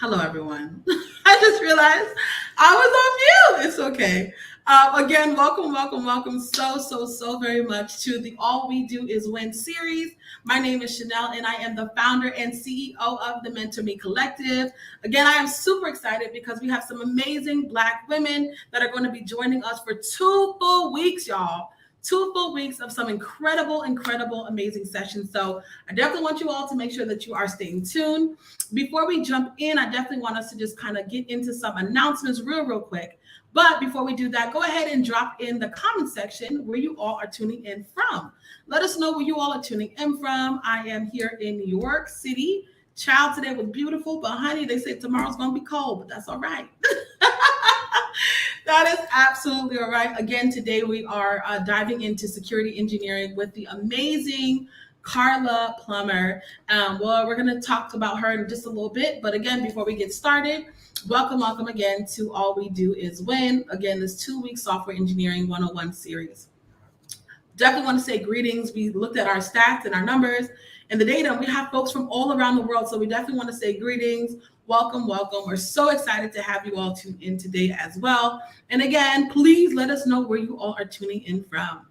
Hello, everyone. I just realized I was on mute. It's okay. Again, welcome so very much to the All We Do Is Win series. My name is Chanel, and I am the founder and CEO of the Mentor Me Collective. Again, I am super excited because we have some amazing Black women that are going to be joining us for 2 full weeks, y'all. 2 full weeks of some incredible, amazing sessions. So I definitely want you all to make sure that you are staying tuned. Before we jump in, I definitely want us to just kind of get into some announcements real quick. But before we do that, go ahead and drop in the comment section where you all are tuning in from. Let us know where you all are tuning in from. I am here in New York City. Child, today was beautiful, but honey, they say tomorrow's going to be cold, but that's all right. That is absolutely all right. Again, today we are diving into security engineering with the amazing Carla Plummer. Well, we're going to talk about her in just a little bit. But again, before we get started, welcome again to All We Do Is Win. Again, this 2-week software engineering 101 series. Definitely want to say greetings. We looked at our stats and our numbers and the data. We have folks from all around the world. So we definitely want to say greetings. Welcome. We're so excited to have you all tune in today as well. And again, please let us know where you all are tuning in from.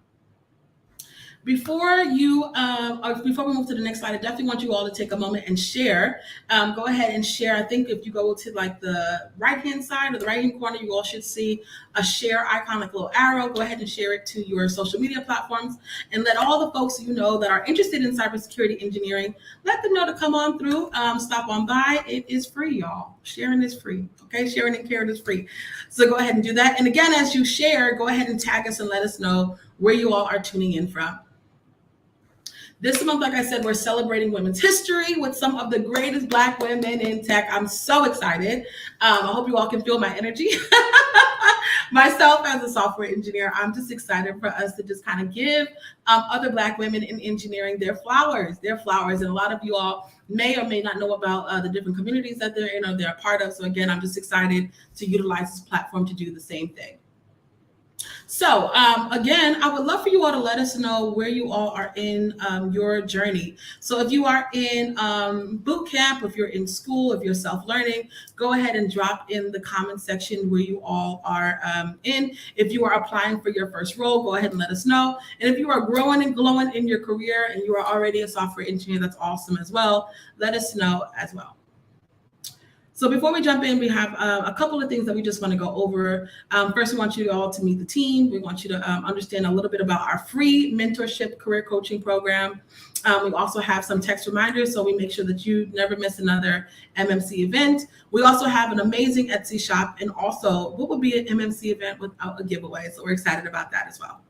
Before we move to the next slide, I definitely want you all to take a moment and share. Go ahead and share. I think if you go to like the right-hand side or the right-hand corner, you all should see a share icon, like a little arrow. Go ahead and share it to your social media platforms and let all the folks you know that are interested in cybersecurity engineering, let them know to come on through, stop on by. It is free, y'all. Sharing is free. Okay, sharing and caring is free. So go ahead and do that. And again, as you share, go ahead and tag us and let us know where you all are tuning in from. This month, like I said, we're celebrating women's history with some of the greatest Black women in tech. I'm so excited. I hope you all can feel my energy. Myself as a software engineer, I'm just excited for us to just kind of give other Black women in engineering their flowers. And a lot of you all may or may not know about the different communities that they're in or they're a part of. So again, I'm just excited to utilize this platform to do the same thing. So again, I would love for you all to let us know where you all are in your journey. So if you are in boot camp, if you're in school, if you're self-learning, go ahead and drop in the comment section where you all are in. If you are applying for your first role, go ahead and let us know. And if you are growing and glowing in your career and you are already a software engineer, that's awesome as well. Let us know as well. So before we jump in, we have a couple of things that we just want to go over. First, we want you all to meet the team. We want you to understand a little bit about our free mentorship career coaching program. We also have some text reminders, so we make sure that you never miss another MMC event. We also have an amazing Etsy shop, and also what would be an MMC event without a giveaway? So we're excited about that as well.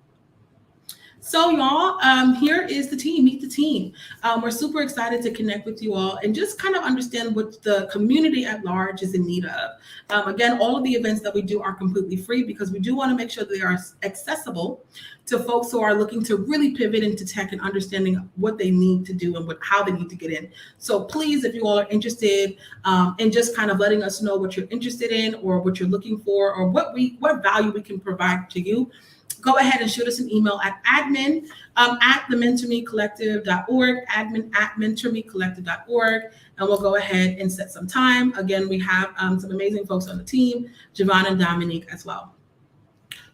So y'all, here is the team, meet the team. We're super excited to connect with you all and just kind of understand what the community at large is in need of. Again, all of the events that we do are completely free because we do want to make sure they are accessible to folks who are looking to really pivot into tech and understanding what they need to do and how they need to get in. So please, if you all are interested in just kind of letting us know what you're interested in or what you're looking for or what value we can provide to you, go ahead and shoot us an email at admin at thementormecollective.org, admin at mentormecollective.org, and we'll go ahead and set some time. Again, we have some amazing folks on the team, Javon and Dominique as well.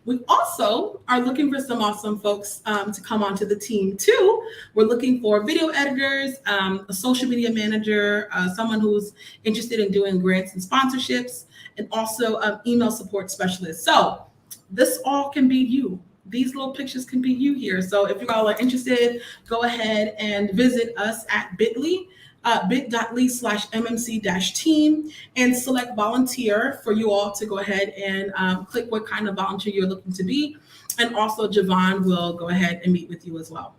We also are looking for some awesome folks to come onto the team too. We're looking for video editors, a social media manager, someone who's interested in doing grants and sponsorships, and also email support specialists. So this all can be you. These little pictures can be you here. So if you all are interested, go ahead and visit us at bit.ly/MMC-team and select volunteer for you all to go ahead and click what kind of volunteer you're looking to be. And also Javon will go ahead and meet with you as well.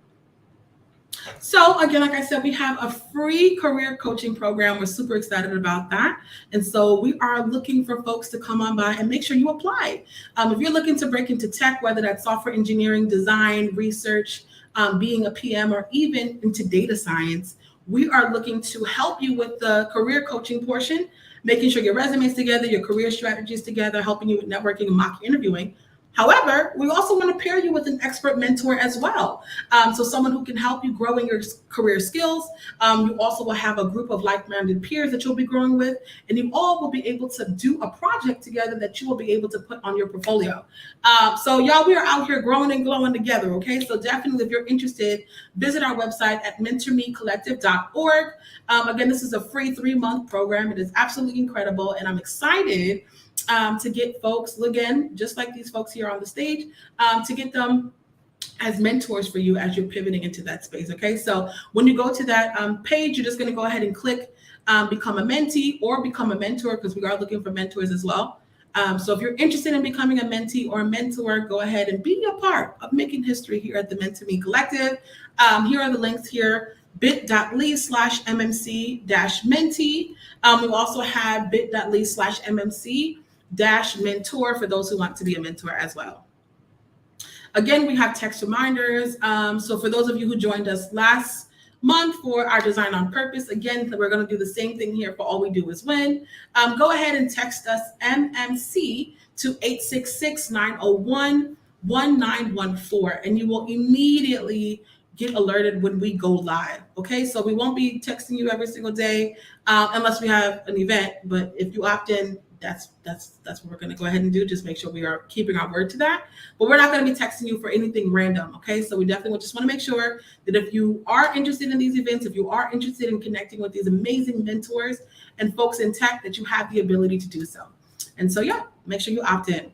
So again, like I said, we have a free career coaching program. We're super excited about that. And so we are looking for folks to come on by and make sure you apply. If you're looking to break into tech, whether that's software engineering, design, research, being a PM, or even into data science, we are looking to help you with the career coaching portion, making sure your resume's together, your career strategies together, helping you with networking and mock interviewing. However, we also want to pair you with an expert mentor as well. So someone who can help you grow in your career skills. You also will have a group of like-minded peers that you'll be growing with, and you all will be able to do a project together that you will be able to put on your portfolio. So y'all, we are out here growing and glowing together, okay? So definitely, if you're interested, visit our website at mentormecollective.org. Again, this is a free 3-month program. It is absolutely incredible, and I'm excited to get folks, again, just like these folks here on the stage, to get them as mentors for you as you're pivoting into that space. Okay, so when you go to that page, you're just going to go ahead and click become a mentee or become a mentor, because we are looking for mentors as well. So if you're interested in becoming a mentee or a mentor, go ahead and be a part of making history here at the Mentor Me Collective. Here are the links here: bit.ly/MMC-mentee. We also have bit.ly/MMC-mentor for those who want to be a mentor as well. Again, we have text reminders. So for those of you who joined us last month for our Design on Purpose, again, we're going to do the same thing here for All We Do Is Win. Go ahead and text us MMC to 866-901-1914, and you will immediately get alerted when we go live. Okay, so we won't be texting you every single day unless we have an event. But if you opt in, that's what we're going to go ahead and do. Just make sure we are keeping our word to that. But we're not going to be texting you for anything random. Okay, so we definitely just want to make sure that if you are interested in these events, if you are interested in connecting with these amazing mentors and folks in tech, that you have the ability to do so. And so, yeah, make sure you opt in.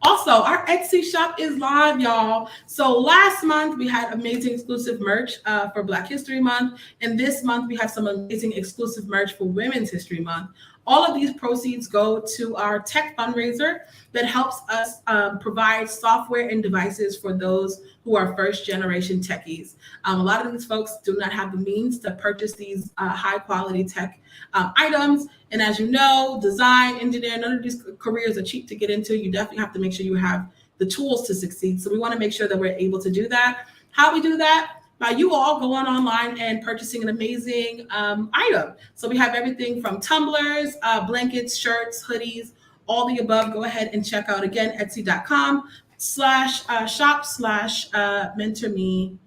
Also, our Etsy shop is live, y'all. So last month we had amazing exclusive merch for Black History Month. And this month we have some amazing exclusive merch for Women's History Month. All of these proceeds go to our tech fundraiser that helps us provide software and devices for those who are first generation techies. A lot of these folks do not have the means to purchase these high quality tech items. And as you know, design, engineer, none of these careers are cheap to get into. You definitely have to make sure you have the tools to succeed. So we want to make sure that we're able to do that. How we do that? By you all going online and purchasing an amazing item. So we have everything from tumblers, blankets, shirts, hoodies, all the above. Go ahead and check out, again, etsy.com/shop/Mentor Me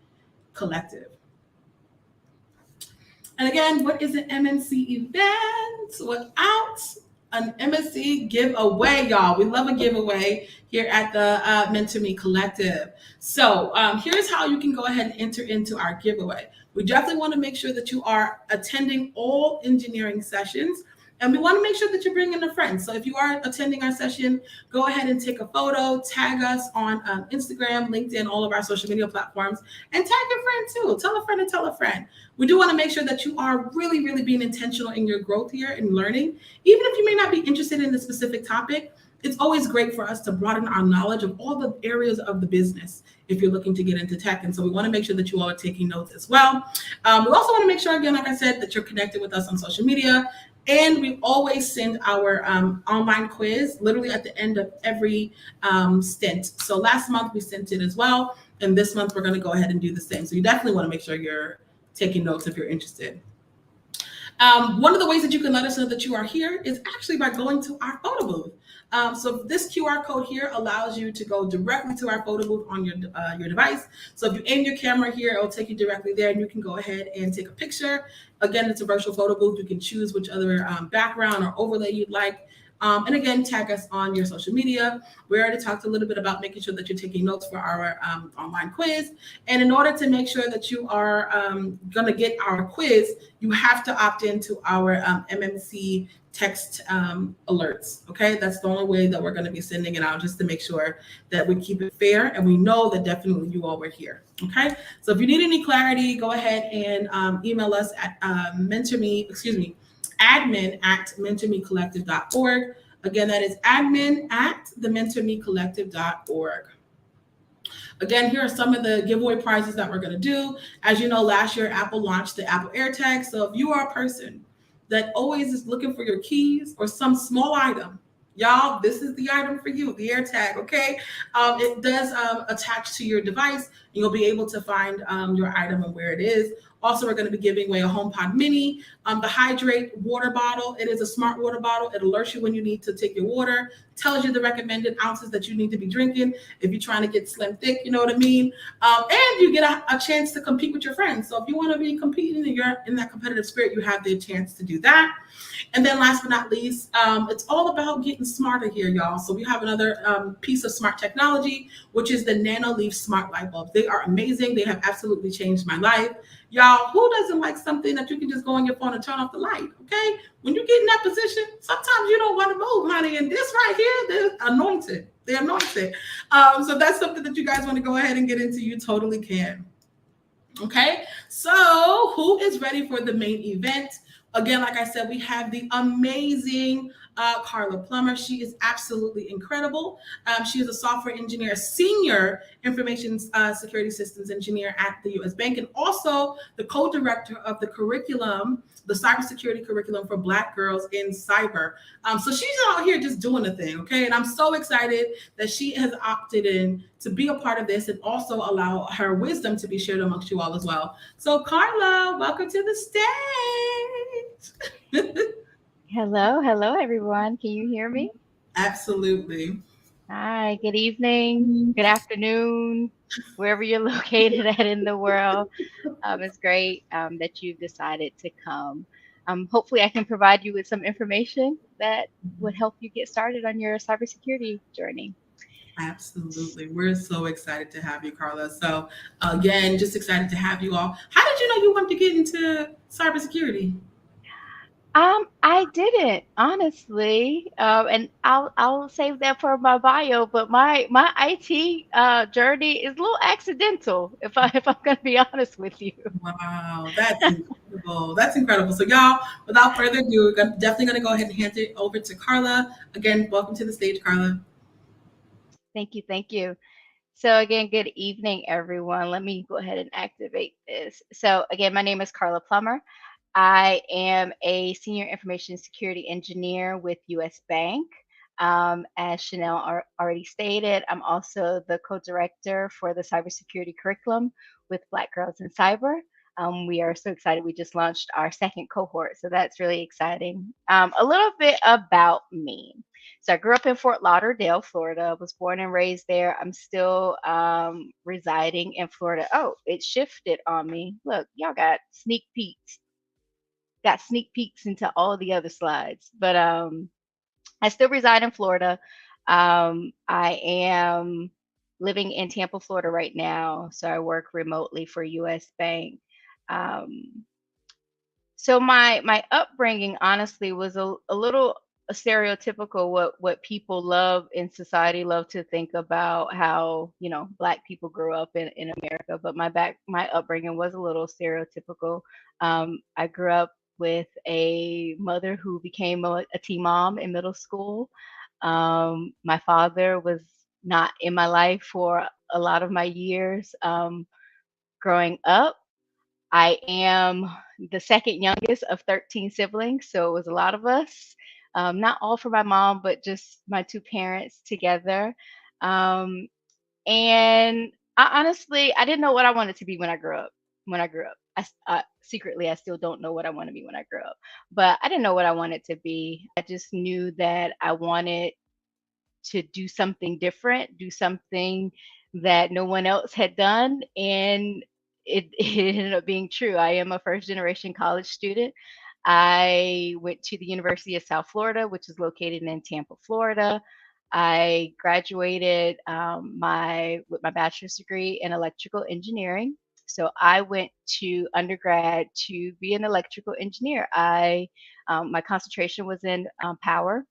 Collective. And again, what is an MMC event without an MMC giveaway, y'all? We love a giveaway here at the Mentor Me Collective. So here's how you can go ahead and enter into our giveaway. We definitely want to make sure that you are attending all engineering sessions, and we want to make sure that you're bringing a friend. So if you are attending our session, go ahead and take a photo, tag us on Instagram, LinkedIn, all of our social media platforms, and tag your friend too. Tell a friend and tell a friend. We do want to make sure that you are really, really being intentional in your growth here and learning. Even if you may not be interested in the specific topic, it's always great for us to broaden our knowledge of all the areas of the business if you're looking to get into tech. And so we want to make sure that you all are taking notes as well. We also want to make sure, again, like I said, that you're connected with us on social media. And we always send our online quiz literally at the end of every stint. So last month we sent it as well. And this month we're going to go ahead and do the same. So you definitely want to make sure you're taking notes if you're interested. One of the ways that you can let us know that you are here is actually by going to our photo booth. So this QR code here allows you to go directly to our photo booth on your device. So if you aim your camera here, it'll take you directly there, and you can go ahead and take a picture. Again, it's a virtual photo booth. You can choose which other background or overlay you'd like. And again, tag us on your social media. We already talked a little bit about making sure that you're taking notes for our online quiz. And in order to make sure that you are going to get our quiz, you have to opt into our MMC text alerts. Okay, that's the only way that we're going to be sending it out, just to make sure that we keep it fair and we know that definitely you all were here. Okay, so if you need any clarity, go ahead and email us at admin@mentormecollective.org. Again, that is admin@thementormecollective.org. Again, here are some of the giveaway prizes that we're going to do. As you know, last year, Apple launched the Apple AirTag. So if you are a person that always is looking for your keys or some small item, y'all, this is the item for you, the AirTag, okay? It does attach to your device, and You'll be able to find your item and where it is. Also, we're going to be giving away a HomePod Mini, the Hydrate water bottle. It is a smart water bottle. It alerts you when you need to take your water, tells you the recommended ounces that you need to be drinking if you're trying to get slim thick, you know what I mean? And you get a chance to compete with your friends. So if you want to be competing and you're in that competitive spirit, you have the chance to do that. And then last but not least, it's all about getting smarter here, y'all. So we have another piece of smart technology, which is the Nano Leaf Smart Light Bulbs. They are amazing. They have absolutely changed my life. Y'all, who doesn't like something that you can just go on your phone and turn off the light, okay? When you get in that position, sometimes you don't want to move, honey. And this right here, they're anointed. They're anointed. So that's something that you guys want to go ahead and get into. You totally can. Okay, so who is ready for the main event? Again, like I said, we have the amazing Carla Plummer. She is absolutely incredible. She is a software engineer, a senior information security systems engineer at the U.S. Bank, and also the co-director of the curriculum, the cybersecurity curriculum for Black girls in cyber. So she's out here just doing the thing, okay? And I'm so excited that she has opted in to be a part of this and also allow her wisdom to be shared amongst you all as well. So Carla, welcome to the stage. Hello, everyone. Can you hear me? Absolutely. Hi, good evening, good afternoon, wherever you're located at in the world. It's great that you've decided to come. Hopefully, I can provide you with some information that would help you get started on your cybersecurity journey. Absolutely. We're so excited to have you, Carla. So again, just excited to have you all. How did you know you wanted to get into cybersecurity? I didn't honestly, and I'll save that for my bio. But my IT journey is a little accidental, if I'm gonna be honest with you. Wow, that's incredible. That's incredible. So, y'all, without further ado, we're definitely going to go ahead and hand it over to Carla. Again, welcome to the stage, Carla. Thank you, thank you. So again, good evening, everyone. Let me go ahead and activate this. So again, my name is Carla Plummer. I am a senior information security engineer with US Bank. As Chanel already stated, I'm also the co-director for the cybersecurity curriculum with Black Girls in Cyber. We are so excited. We just launched our second cohort, so that's really exciting. A little bit about me. So I grew up in Fort Lauderdale, Florida. Was born and raised there. I'm still residing in Florida. Oh, it shifted on me. Look, y'all got sneak peeks. Got sneak peeks into all the other slides. But I still reside in Florida. I am living in Tampa, Florida right now. So I work remotely for US Bank. Um, so my upbringing honestly was a little stereotypical what people love in society love to think about how black people grew up in America, but my upbringing was a little stereotypical. I grew up with a mother who became a teen mom in middle school. My father was not in my life for a lot of my years growing up. I am the second youngest of 13 siblings, so it was a lot of us. Not all for my mom, but just my two parents together. Um, and I didn't know what I wanted to be when I grew up. Secretly, I still don't know what I want to be when I grow up. But I didn't know what I wanted to be. I just knew that I wanted to do something different, do something that no one else had done. And it ended up being true. I am a first generation college student. I went to the University of South Florida, which is located in Tampa, Florida. I graduated with my bachelor's degree in electrical engineering. So I went to undergrad to be an electrical engineer. My concentration was in power,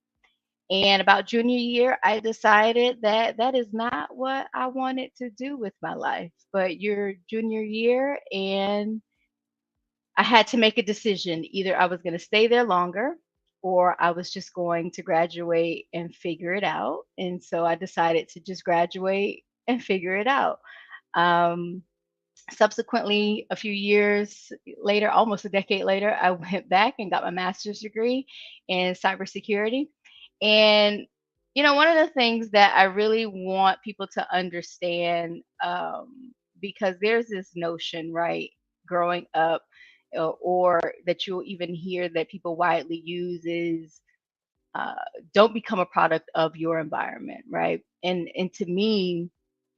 and about junior year, I decided that that is not what I wanted to do with my life. But your junior year, and I had to make a decision. Either I was going to stay there longer or I was just going to graduate and figure it out. And so I decided to just graduate and figure it out. Um, Subsequently, a few years later, almost a decade later, I went back and got my master's degree in cybersecurity. And, one of the things that I really want people to understand because there's this notion, right, growing up, or that you'll even hear that people widely use is, uh, don't become a product of your environment, right? And to me,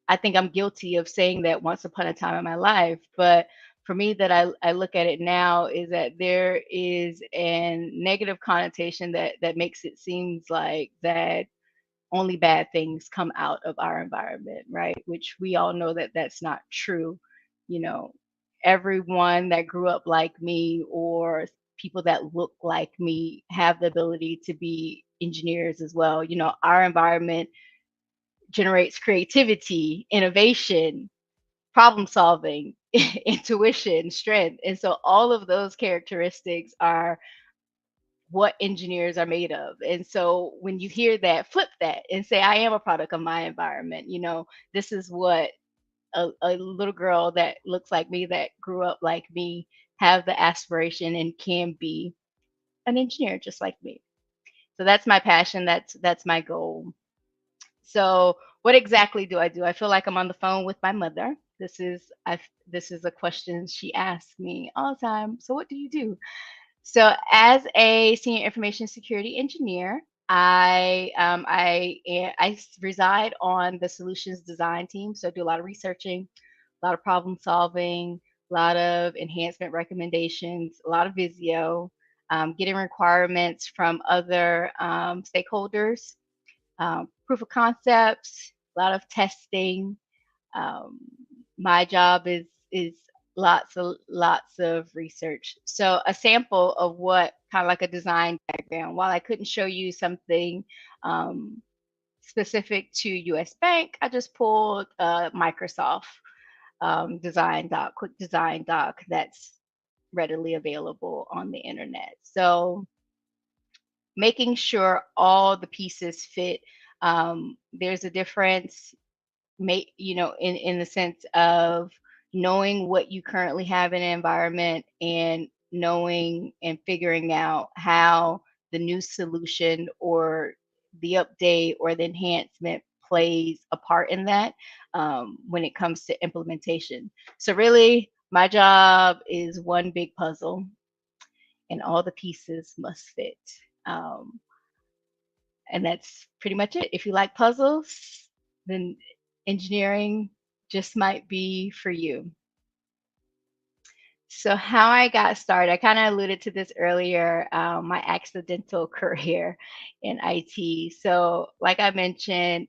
I think I'm guilty of saying that once upon a time in my life, but for me, that I look at it now is that there is a negative connotation that makes it seems like that only bad things come out of our environment, right? Which we all know that that's not true. You know, everyone that grew up like me or people that look like me have the ability to be engineers as well. You know, our environment generates creativity, innovation, problem solving, intuition, strength. And so all of those characteristics are what engineers are made of. And so when you hear that, flip that and say, I am a product of my environment. You know, this is what a little girl that looks like me, that grew up like me, have the aspiration and can be an engineer just like me. So that's my passion. That's my goal. So what exactly do I do? I feel like I'm on the phone with my mother. This is a question she asks me all the time. So what do you do? So, as a senior information security engineer, reside on the solutions design team. So, I do a lot of researching, a lot of problem solving, a lot of enhancement recommendations, a lot of Visio, getting requirements from other stakeholders, proof of concepts, a lot of testing. Um, my job is lots of research. So a sample of what kind of like a design diagram. While I couldn't show you something um, specific to U.S. Bank, I just pulled a Microsoft design doc, quick design doc that's readily available on the internet. So making sure all the pieces fit. There's a difference, in the sense of knowing what you currently have in an environment and knowing and figuring out how the new solution or the update or the enhancement plays a part in that, when it comes to implementation. So really, my job is one big puzzle, and all the pieces must fit. Um, and that's pretty much it. If you like puzzles, then engineering just might be for you. So, how I got started, I kind of alluded to this earlier, my accidental career in IT. So, like I mentioned,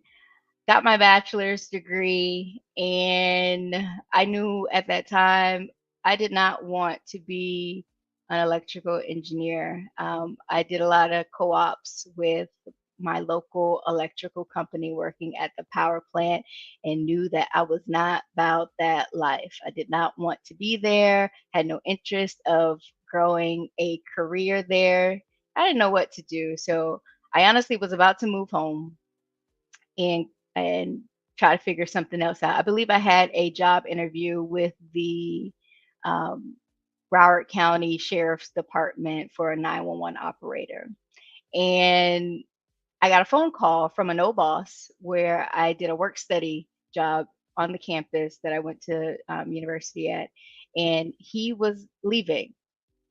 got my bachelor's degree, and I knew at that time I did not want to be an electrical engineer. I did a lot of co-ops with my local electrical company working at the power plant, and knew that I was not about that life. I did not want to be there, had no interest of growing a career there. I didn't know what to do. So I honestly was about to move home and and try to figure something else out. I believe I had a job interview with the um, Broward County Sheriff's Department for a 911 operator. And I got a phone call from an old boss where I did a work study job on the campus that I went to university at. And he was leaving,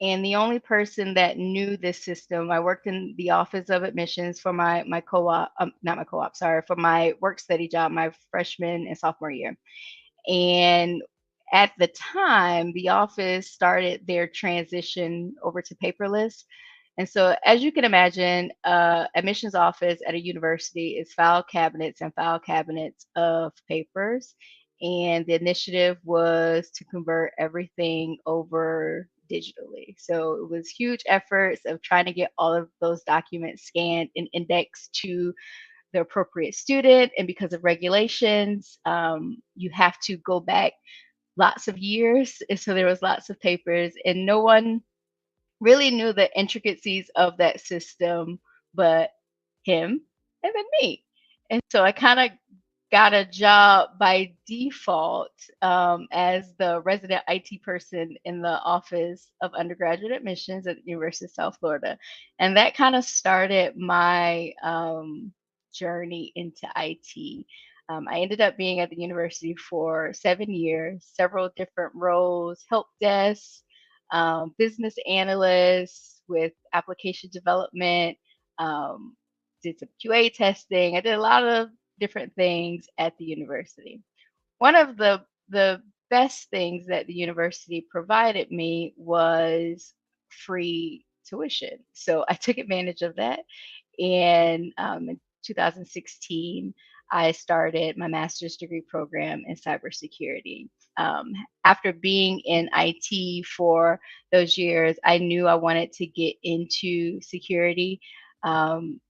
and the only person that knew this system, I worked in the office of admissions for my co-op, not my co-op, sorry, for my work study job, my freshman and sophomore year. And at the time, the office started their transition over to paperless. And so, as you can imagine, admissions office at a university is file cabinets and file cabinets of papers. And the initiative was to convert everything over digitally. So it was huge efforts of trying to get all of those documents scanned and indexed to the appropriate student. And because of regulations, you have to go back lots of years. And so there was lots of papers, and no one really knew the intricacies of that system but him and then me. And so I kind of got a job by default as the resident IT person in the Office of Undergraduate Admissions at the University of South Florida. And that kind of started my journey into IT. I ended up being at the university for 7 years, several different roles, help desk, business analyst with application development, um, did some QA testing. I did a lot of different things at the university. One of the best things that the university provided me was free tuition. So I took advantage of that. And in 2016, I started my master's degree program in cybersecurity. After being in IT for those years, I knew I wanted to get into security. Um,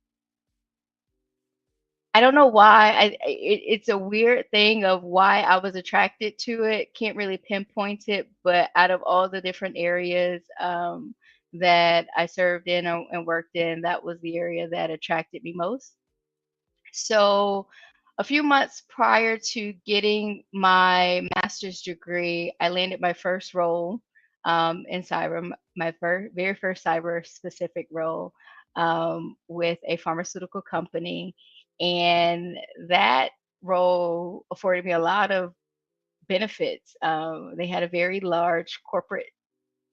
I don't know why. It's a weird thing of why I was attracted to it. Can't really pinpoint it, but out of all the different areas that I served in and worked in, that was the area that attracted me most. So, a few months prior to getting my master's degree, I landed my first role in cyber, my very first cyber specific role with a pharmaceutical company. And that role afforded me a lot of benefits. They had a very large corporate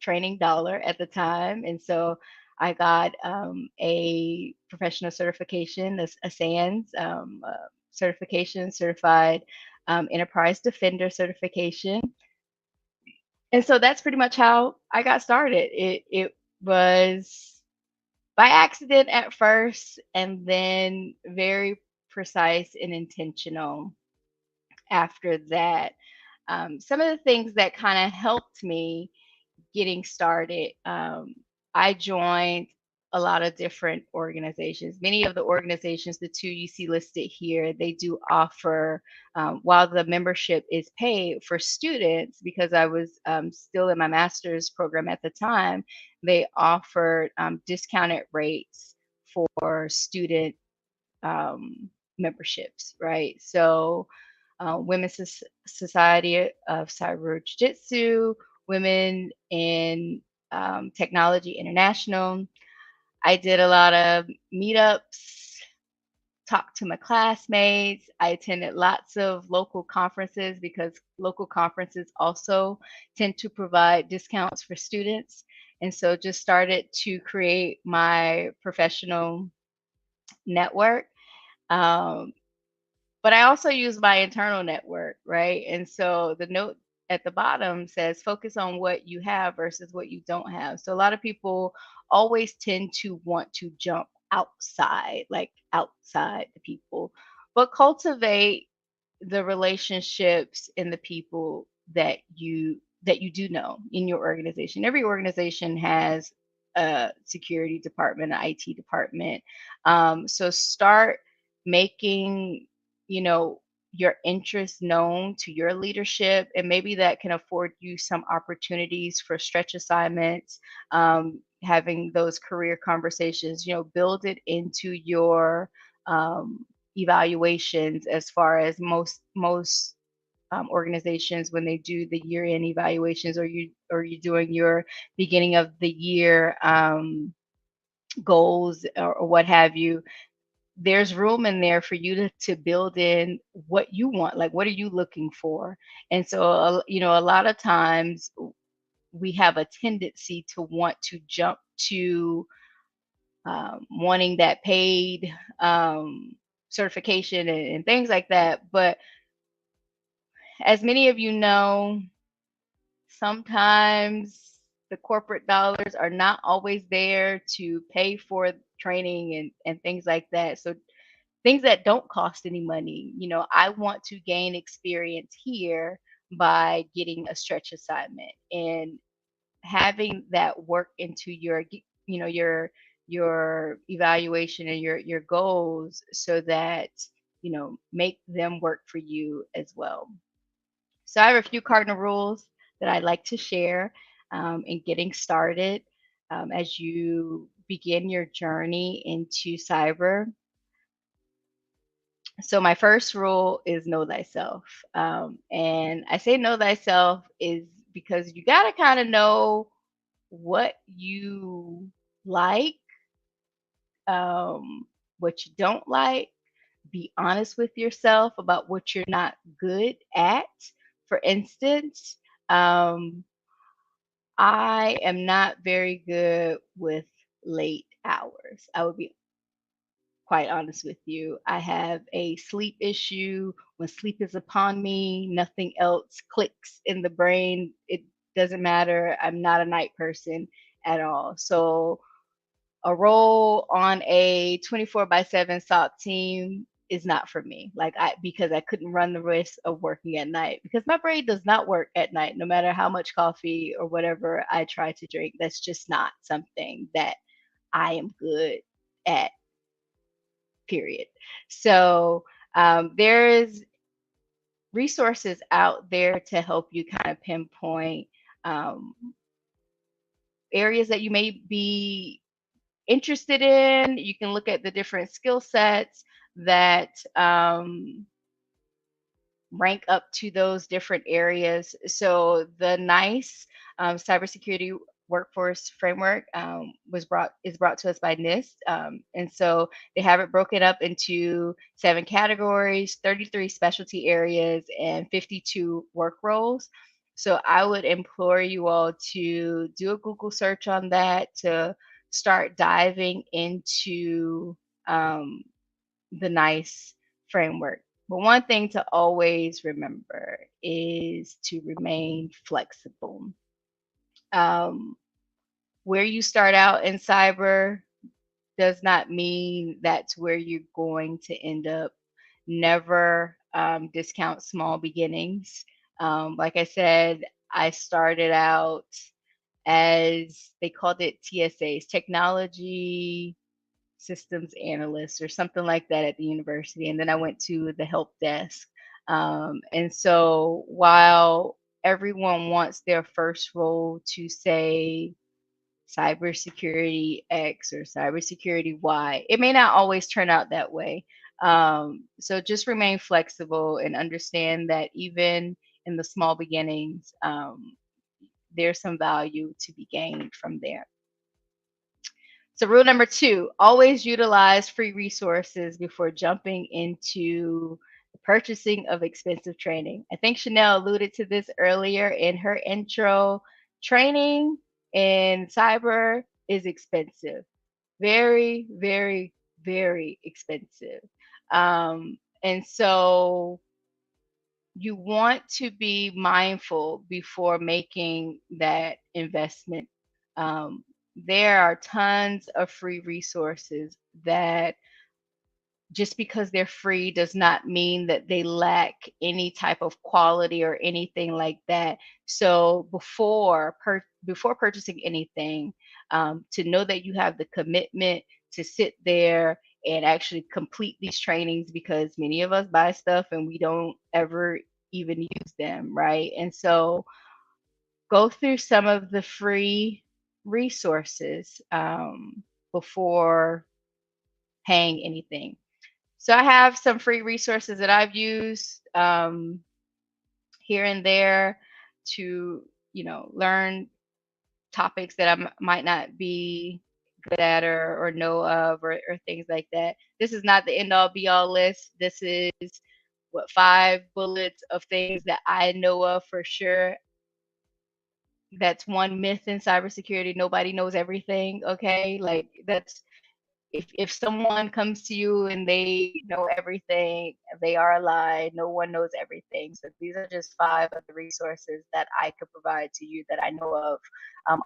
training dollar at the time. And so I got a professional certification, a SANS certification, certified enterprise defender certification. And so that's pretty much how I got started. It was by accident at first, and then very precise and intentional after that. Some of the things that kind of helped me getting started, I joined a lot of different organizations. Many of the organizations, the two you see listed here, they do offer, while the membership is paid for students, because I was still in my master's program at the time, they offered discounted rates for student memberships, right? So, Women's Society of Cyber Jiu-Jitsu, Women in Technology International. I did a lot of meetups, talked to my classmates. I attended lots of local conferences because local conferences also tend to provide discounts for students. And so just started to create my professional network. Um, but I also use my internal network, right? And so the note at the bottom says focus on what you have versus what you don't have. So a lot of people always tend to want to jump outside, like outside the people, but cultivate the relationships and the people that you do know in your organization. Every organization has a security department, an IT department. So start making, you know, your interests known to your leadership, and maybe that can afford you some opportunities for stretch assignments, having those career conversations, build it into your evaluations. As far as most organizations, when they do the year-end evaluations, or you doing your beginning of the year goals, or what have you, there's room in there for you to build in what you want, like what are you looking for. And so a lot of times we have a tendency to want to jump to wanting that paid certification and things like that. But as many of you know, sometimes the corporate dollars are not always there to pay for training and things like that. So things that don't cost any money. I want to gain experience here by getting a stretch assignment, and having that work into your evaluation and your goals, so that make them work for you as well. So I have a few cardinal rules that I'd like to share in getting started as you begin your journey into cyber. So my first rule is know thyself. And I say know thyself is because you got to kind of know what you like, what you don't like, be honest with yourself about what you're not good at. For instance, um, I am not very good with late hours. I would be quite honest with you. I have a sleep issue. When sleep is upon me, nothing else clicks in the brain. It doesn't matter. I'm not a night person at all. So a role on a 24 by 7 SOC team is not for me. Because I couldn't run the risk of working at night because my brain does not work at night, no matter how much coffee or whatever I try to drink. That's just not something that I am good at, period. So there's resources out there to help you kind of pinpoint um, areas that you may be interested in. You can look at the different skill sets that rank up to those different areas. So the NICE cybersecurity workforce framework is brought to us by NIST, and so they have it broken up into 7 categories, 33 specialty areas, and 52 work roles. So I would implore you all to do a Google search on that, to start diving into the NICE framework. But one thing to always remember is to remain flexible. Where you start out in cyber does not mean that's where you're going to end up. Never discount small beginnings. Like I said, I started out as they called it TSAs, technology systems analyst or something like that at the university. And then I went to the help desk. And so while everyone wants their first role to say cybersecurity X or cybersecurity Y, it may not always turn out that way. So just remain flexible and understand that even in the small beginnings, there's some value to be gained from there. So rule number 2, always utilize free resources before jumping into the purchasing of expensive training. I think Chanel alluded to this earlier in her intro. Training in cyber is expensive. Very, very, very expensive. And so you want to be mindful before making that investment. There are tons of free resources that just because they're free does not mean that they lack any type of quality or anything like that. So before purchasing anything, to know that you have the commitment to sit there and actually complete these trainings, because many of us buy stuff and we don't ever even use them, right? And so go through some of the free resources before paying anything. So I have some free resources that I've used here and there to, learn topics that I might not be good at or know of or things like that. This is not the end all be all list. This is 5 bullets of things that I know of for sure. That's one myth in cybersecurity. Nobody knows everything. Okay. Like that's, if someone comes to you and they know everything, they are a lie. No one knows everything. So these are just 5 of the resources that I could provide to you that I know of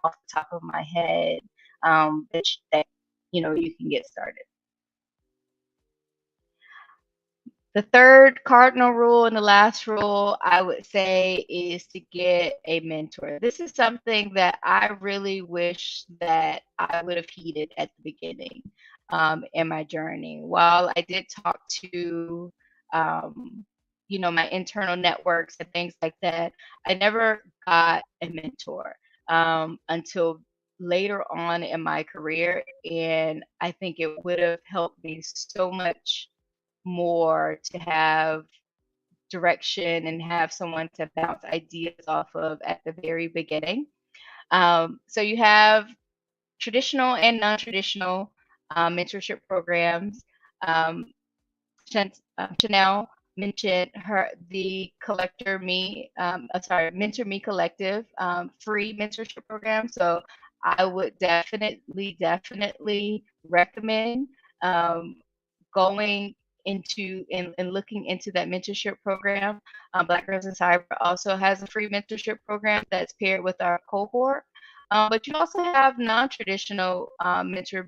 off the top of my head, that you can get started. The third cardinal rule and the last rule I would say is to get a mentor. This is something that I really wish that I would have heeded at the beginning in my journey. While I did talk to, my internal networks and things like that, I never got a mentor until later on in my career. And I think it would have helped me so much more to have direction and have someone to bounce ideas off of at the very beginning. So you have traditional and non-traditional mentorship programs. Chanel mentioned the Mentor Me Collective free mentorship program. So I would definitely recommend going into and looking into that mentorship program. Black Girls in Cyber also has a free mentorship program that's paired with our cohort. But you also have non-traditional mentorship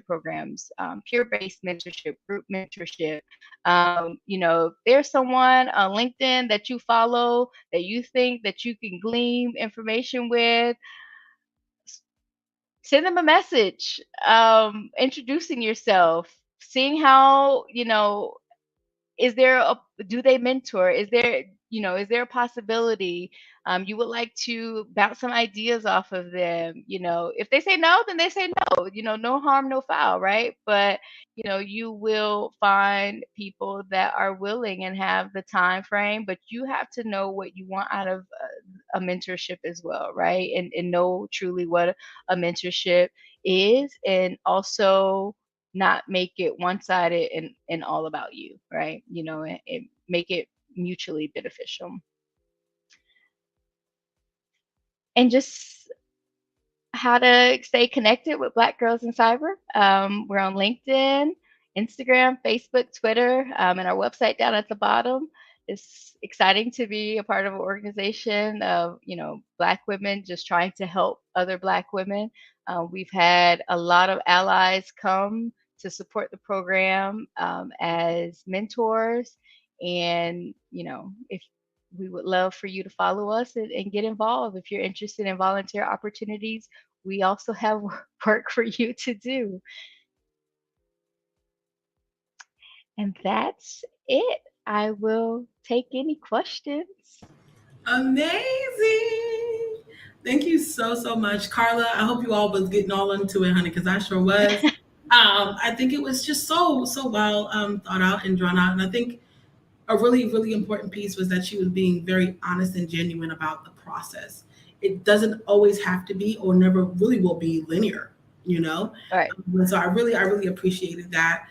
programs, peer-based mentorship, group mentorship. If there's someone on LinkedIn that you follow that you think that you can glean information with, send them a message, introducing yourself, seeing how, is there a do they mentor? Is there a possibility you would like to bounce some ideas off of them? If they say no, then they say no. No harm, no foul, right? But you will find people that are willing and have the time frame, but you have to know what you want out of a mentorship as well, right? And know truly what a mentorship is, and also not make it one-sided and all about you, right? And make it mutually beneficial. And just how to stay connected with Black Girls in Cyber. We're on LinkedIn, Instagram, Facebook, Twitter, and our website down at the bottom. It's exciting to be a part of an organization of, Black women just trying to help other Black women. We've had a lot of allies come to support the program as mentors. And, if we would love for you to follow us and get involved. If you're interested in volunteer opportunities, we also have work for you to do. And that's it. I will take any questions. Amazing. Thank you so much, Carla. I hope you all was getting all into it, honey, because I sure was. I think it was just so well thought out and drawn out, and I think a really important piece was that she was being very honest and genuine about the process. It doesn't always have to be, or never really will be, linear. All right. So I really appreciated that.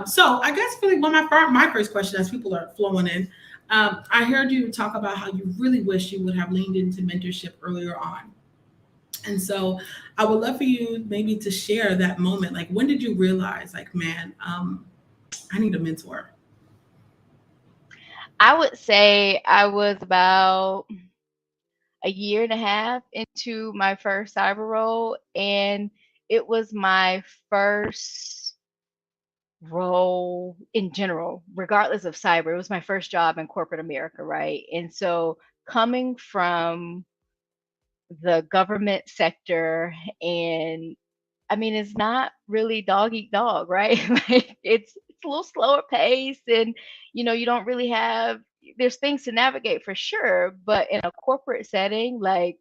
So I guess really my first question, as people are flowing in, I heard you talk about how you really wish you would have leaned into mentorship earlier on. And so I would love for you maybe to share that moment. Like, when did you realize, like, man, I need a mentor? I would say I was about a year and a half into my first cyber role, and it was my first role in general, regardless of cyber. It was my first job in corporate America, right? And so coming from the government sector, and I mean, it's not really dog eat dog, right? Like it's a little slower pace, and you don't really have. There's things to navigate for sure, but in a corporate setting, like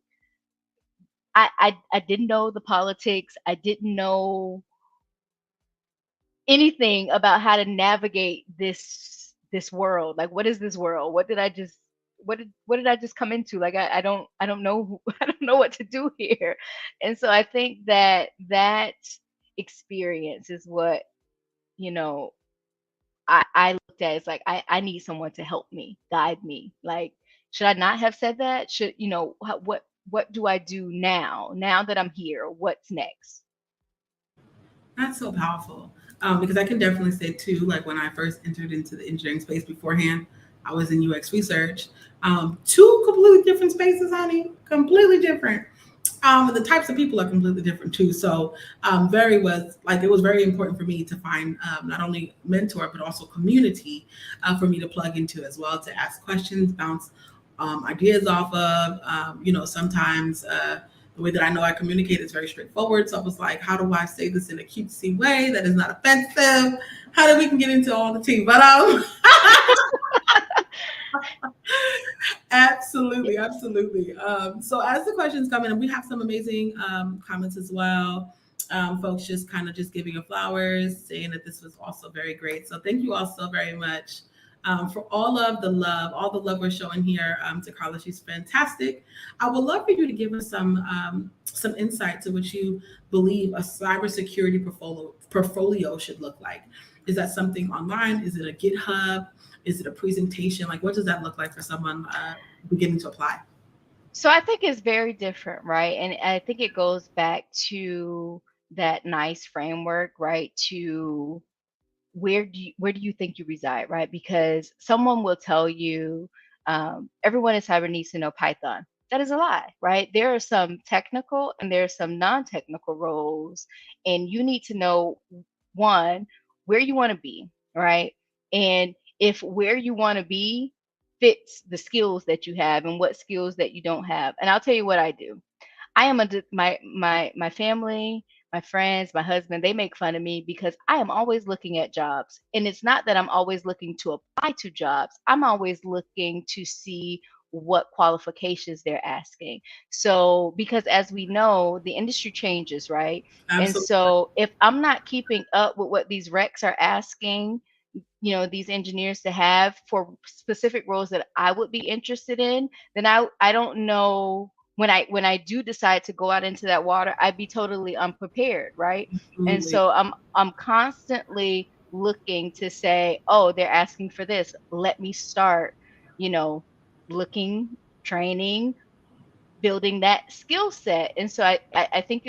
I didn't know the politics. I didn't know anything about how to navigate this world. Like, what is this world? What did I just come into? Like, I don't know. I don't know what to do here. And so I think that experience is what I looked at. It's like I need someone to help me, guide me. Like, should I not have said that? Should what do I do now that I'm here? What's next? That's so powerful. Because I can definitely say too, like when I first entered into the engineering space beforehand, I was in UX research. Two completely different spaces, honey, completely different. And the types of people are completely different too. So it was very important for me to find not only mentor but also community for me to plug into as well, to ask questions, bounce ideas off of. Sometimes the way that I know I communicate is very straightforward. So I was like, how do I say this in a cutesy way that is not offensive? How do we can get into all the tea? But absolutely. So as the questions come in, we have some amazing comments as well. Folks just kind of just giving you flowers, saying that this was also very great. So thank you all so very much for all of the love we're showing here to Carla. She's fantastic. I would love for you to give us some insight to what you believe a cybersecurity portfolio should look like. Is that something online? Is it a GitHub? Is it a presentation? Like, what does that look like for someone beginning to apply? So I think it's very different, right? And I think it goes back to that nice framework, right? To where do you think you reside, right? Because someone will tell you everyone in cyber needs to know Python. That is a lie, right? There are some technical and there are some non-technical roles, and you need to know one where you want to be, right? And if where you want to be fits the skills that you have and what skills that you don't have. And I'll tell you what I do. I am my family, my friends, my husband, they make fun of me because I am always looking at jobs. And it's not that I'm always looking to apply to jobs. I'm always looking to see what qualifications they're asking. So, because as we know, the industry changes, right? And Absolutely. so if I'm not keeping up with what these recs are asking, these engineers to have for specific roles that I would be interested in, then I don't know when I do decide to go out into that water, I'd be totally unprepared, right? And Absolutely. so I'm constantly looking to say, oh, they're asking for this. Let me start, you know, looking, training, building that skill set. And so I think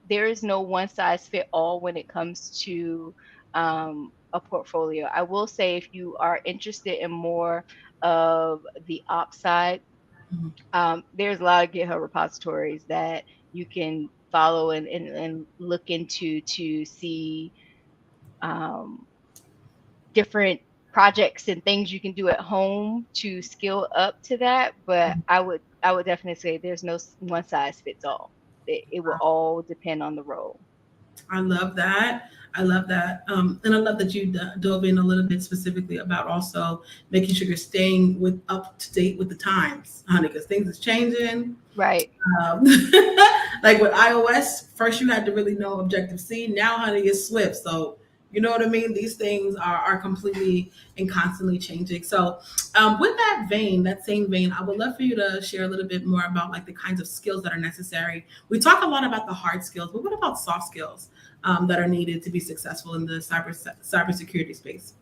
there is no one size fit all when it comes to a portfolio. I will say if you are interested in more of the ops side, Mhm. there's a lot of GitHub repositories that you can follow and look into to see um, different projects and things you can do at home to skill up to that. But I would definitely say there's no one size fits all. It will all depend on the role. I love that. I love that. And I love that you dove in a little bit specifically about also making sure you're staying up to date with the times, honey, because things is changing. Right. Um, like with iOS, first you had to really know Objective C. Now, honey, it's Swift. So you know what I mean. These things are completely and constantly changing. So, with that same vein, I would love for you to share a little bit more about like the kinds of skills that are necessary. We talk a lot about the hard skills, but what about soft skills that are needed to be successful in the cybersecurity space?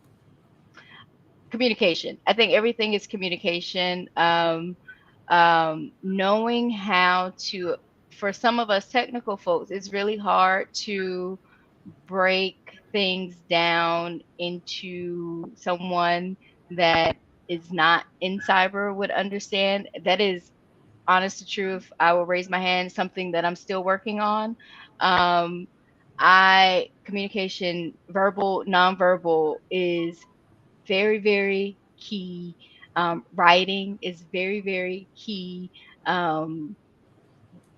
Communication. I think everything is communication. Knowing how to, for some of us technical folks, it's really hard to break things down into someone that is not in cyber would understand. That is honest to truth. I will raise my hand, something that I'm still working on. Um, I communication, verbal, nonverbal is very, very key. Writing is very, very key. Um,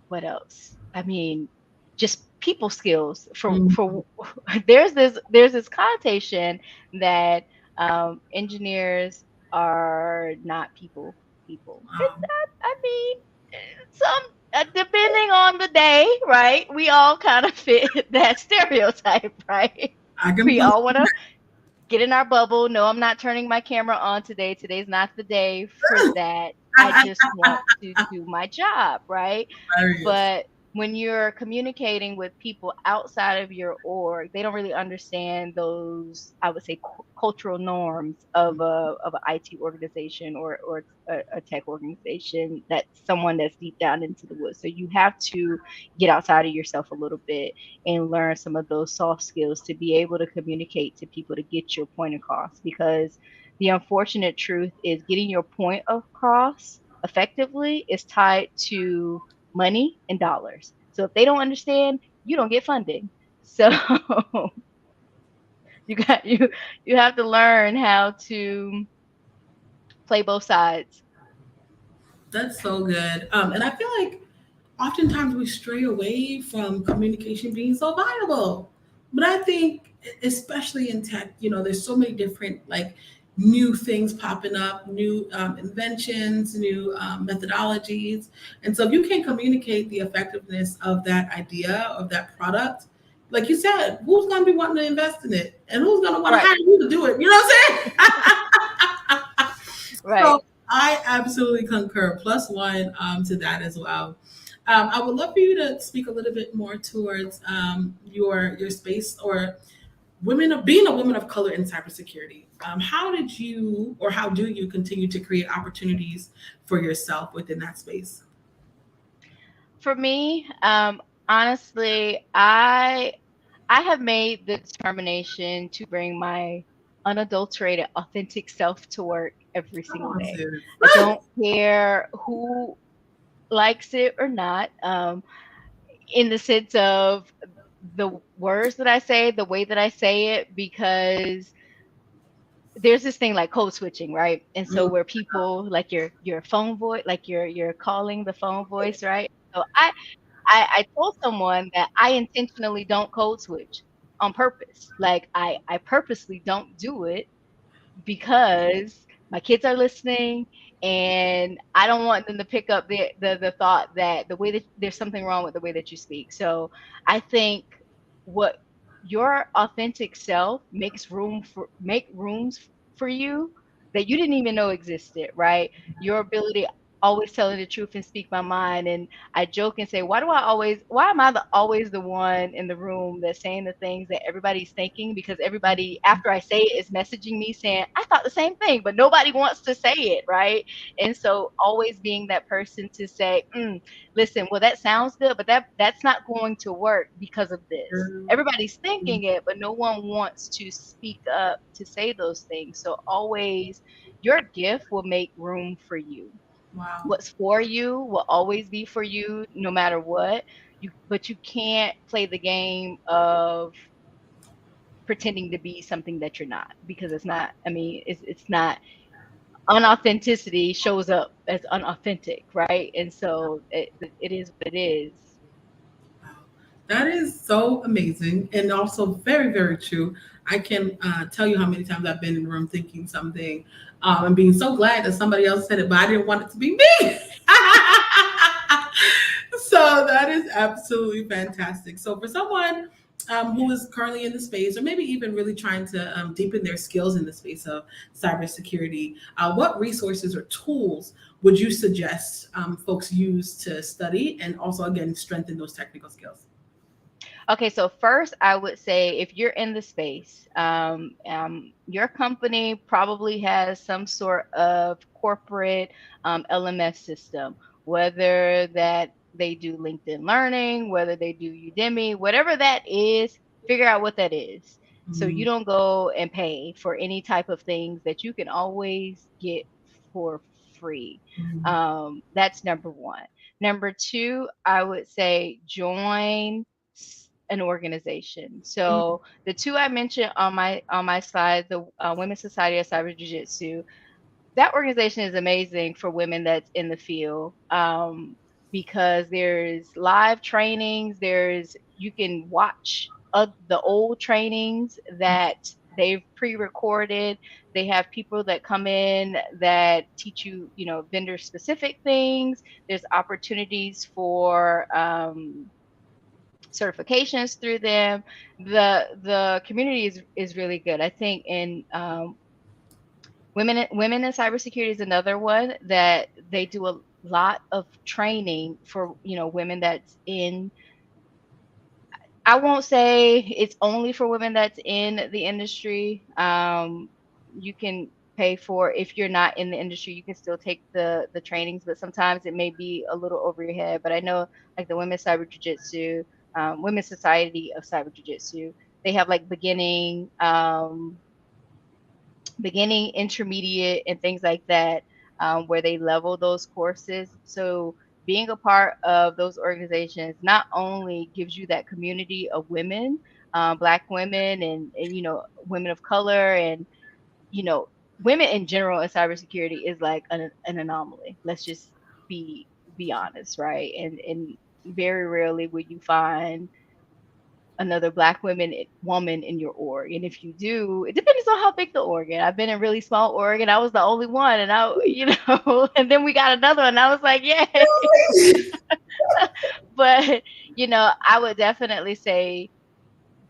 what else? I mean, just people skills. For there's this connotation that engineers are not people. And Um, I mean, some depending on the day, right? We all kind of fit that stereotype, right? I We completely. all want to get in our bubble. No, I'm not turning my camera on today. Today's not the day for that. I just want to do my job, right? Hilarious. But when you're communicating with people outside of your org, they don't really understand those, I would say, cultural norms of an IT organization or a tech organization. That's someone that's deep down into the woods. So you have to get outside of yourself a little bit and learn some of those soft skills to be able to communicate to people to get your point across. Because the unfortunate truth is getting your point across effectively is tied to money and dollars. So if they don't understand, you don't get funding. So you have to learn how to play both sides. That's so good. And I feel like oftentimes we stray away from communication being so valuable. But I think, especially in tech, there's so many different like new things popping up, new inventions, new methodologies. And so if you can communicate the effectiveness of that idea, of that product, like you said, who's going to be wanting to invest in it? And who's going to want to Right. hire you to do it? You know what I'm saying? So Right. I absolutely concur. Plus one to that as well. I would love for you to speak a little bit more towards your space or women of being a woman of color in cybersecurity. How did you or how do you continue to create opportunities for yourself within that space? For me, honestly, I have made the determination to bring my unadulterated, authentic self to work every Come single on, day. sis. I don't care who likes it or not, in the sense of the words that I say, the way that I say it, because there's this thing like code switching, right? And so Mm, where people like your phone voice, like you're calling the phone voice, right? So I told someone that I intentionally don't code switch on purpose. Like I purposely don't do it because my kids are listening and I don't want them to pick up the thought that the way that there's something wrong with the way that you speak. So I think what your authentic self make rooms for you that you didn't even know existed, right? Your ability always telling the truth and speak my mind. And I joke and say, why am I always the one in the room that's saying the things that everybody's thinking? Because everybody, after I say it, is messaging me saying, I thought the same thing, but nobody wants to say it, right? And so always being that person to say, listen, well, that sounds good, but that's not going to work because of this. girl. Everybody's thinking it, but no one wants to speak up to say those things. So always your gift will make room for you. Wow. What's for you will always be for you no matter what. But you can't play the game of pretending to be something that you're not, because it's not. I mean, it's not. Unauthenticity shows up as unauthentic, right? And so it is what it is. Wow. That is so amazing and also very, very true. I can tell you how many times I've been in the room thinking something and being so glad that somebody else said it, but I didn't want it to be me. So that is absolutely fantastic. So for someone who is currently in the space, or maybe even really trying to deepen their skills in the space of cybersecurity, what resources or tools would you suggest folks use to study and also again strengthen those technical skills? Okay, so first, I would say if you're in the space, your company probably has some sort of corporate LMS system, whether that they do LinkedIn Learning, whether they do Udemy, whatever that is, figure out what that is. So you Mm, don't go and pay for any type of things that you can always get for free. mm, That's number one. Number two, I would say join an organization. mm, So the two I mentioned on my slide, the Women's Society of Cyber Jiu-Jitsu, that organization is amazing for women that's in the field, because there's live trainings. There's you can watch the old trainings that they've pre-recorded. They have people that come in that teach you, vendor specific things. There's opportunities for certifications through them. The community is really good. I think in women in cybersecurity is another one that they do a lot of training for women that's in. I won't say it's only for women that's in the industry. You can pay for, if you're not in the industry, you can still take the trainings, but sometimes it may be a little over your head. But I know like the Women's Cyber Jiu-Jitsu, Women's Society of Cyber Jiu-Jitsu, they have like beginning, intermediate, and things like that, where they level those courses. So being a part of those organizations not only gives you that community of women, Black women, and women of color, and you know women in general in cybersecurity is like an anomaly. Let's just be be honest, right? And very rarely will you find another black woman in your org. And if you do, it depends on how big the org is. I've been in really small org and I was the only one, and and then we got another one. And I was like, yay. But I would definitely say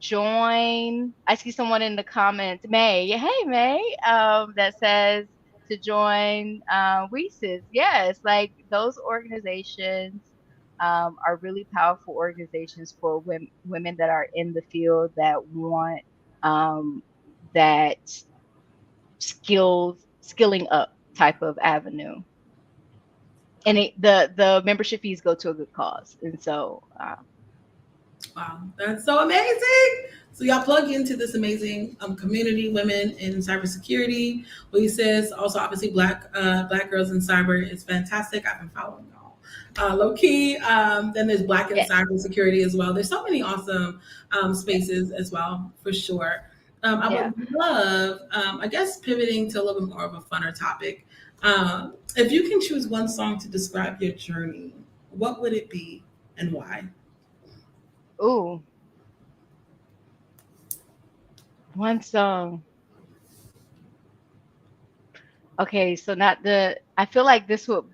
join. I see someone in the comments, May. Yeah, hey May, that says to join Reese's. Yes, like those organizations are really powerful organizations for women that are in the field that want that skilling up type of avenue. And the membership fees go to a good cause. And so Wow, that's so amazing. So y'all plug into this amazing community, women in cybersecurity. What he says, also obviously black girls in cyber is fantastic. I've been following y'all. Low key. Then there's Black in yes, Cybersecurity as well. There's so many awesome spaces as well, for sure. I yeah. would love, I guess, pivoting to a little bit more of a funner topic. If you can choose one song to describe your journey, what would it be and why? Ooh, one song. Okay, so not the. I feel like this would